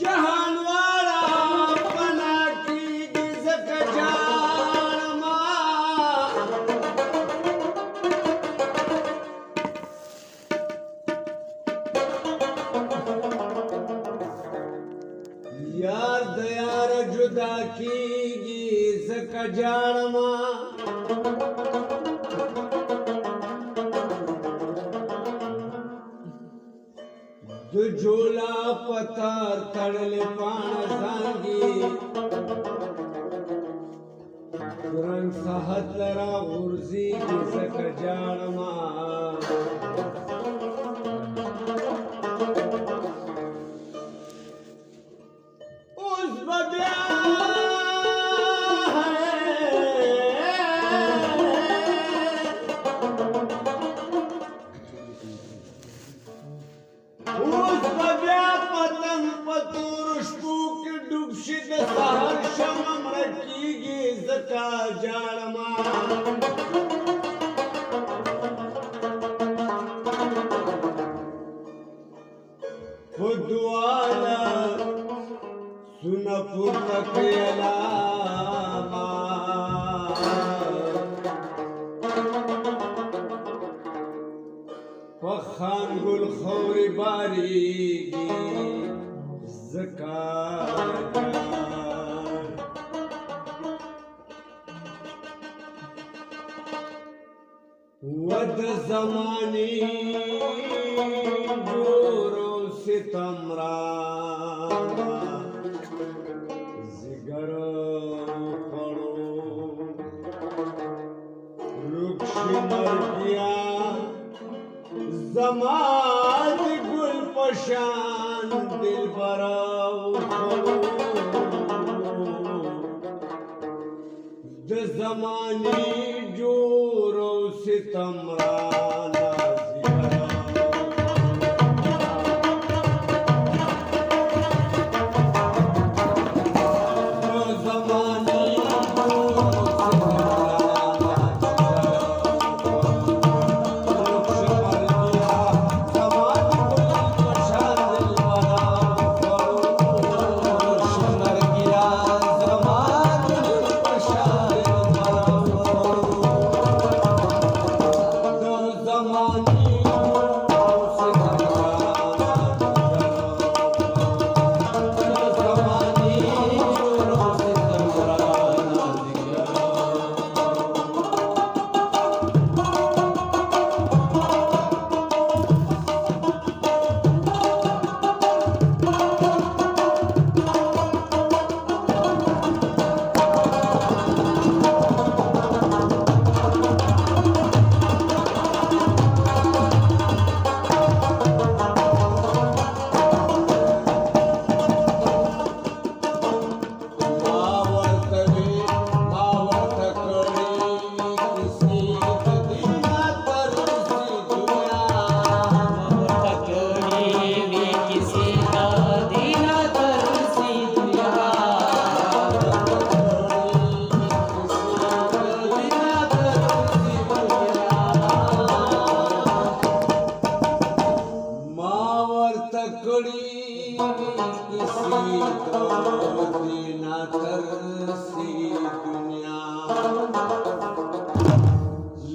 جهان والا پنا کیږي زکه جانما یار د یار جدا کیږي زکه جانما د جولا پتار تړلې پاڼه زانګي رنګ صحت لرا غورځېږي ځکه جاړما اوس به بیا اوس به بیا پتنګ په تورو شپو کې ډوب شي د سهار شمع مړه کېږي ځکه جاړما په دعاله سونه پورته کړي علامه په خانګل خورې بارېږي ځکه و د زمانې جوړ و ستم رانه زیګر وخوړو رکشي مرګیا زما د ګل په شان دلبره وخوړو د زمانې جوړ و ستم رانه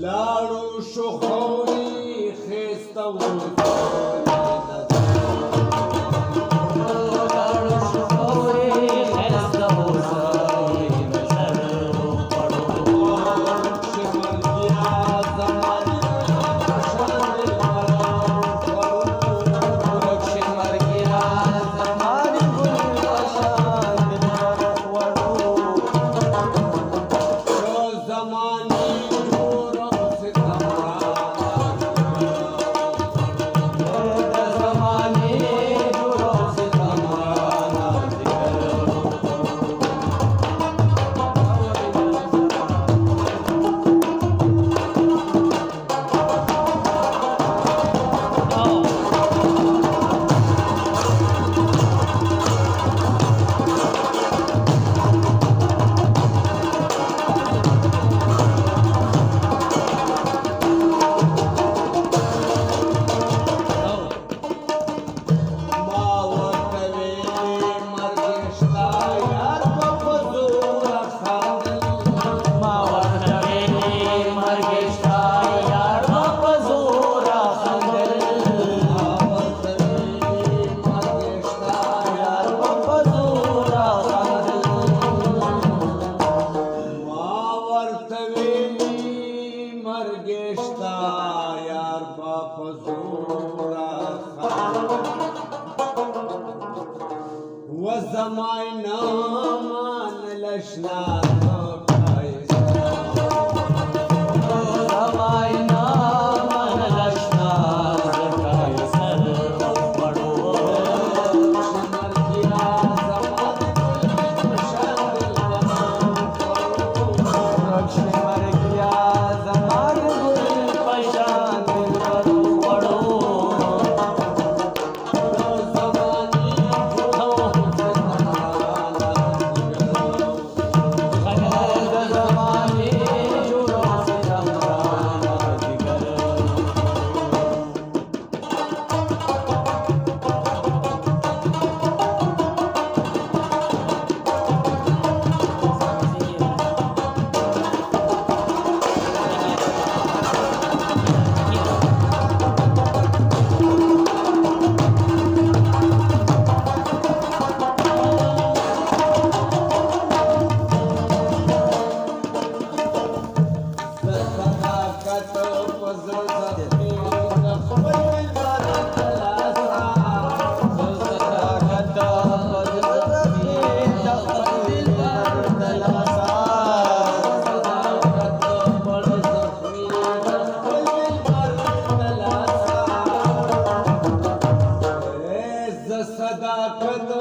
لاړو شو خوري خسته समाय न मानलशना काय समाय न मानलशना काय सर पडो शमर किया समाधि शांतिल मर किया जमान गुल पशान दिल पड़ो सदाकत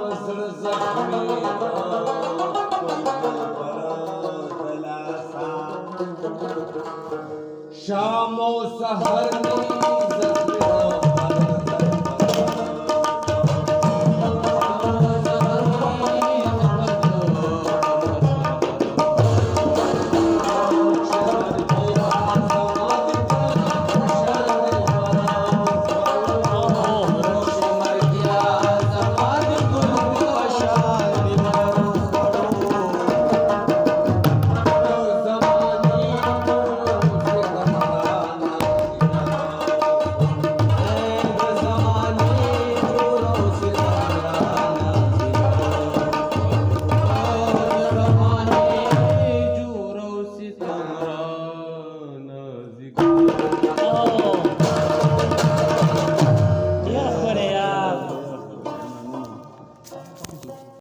पसळ जखमी शामो सहरनी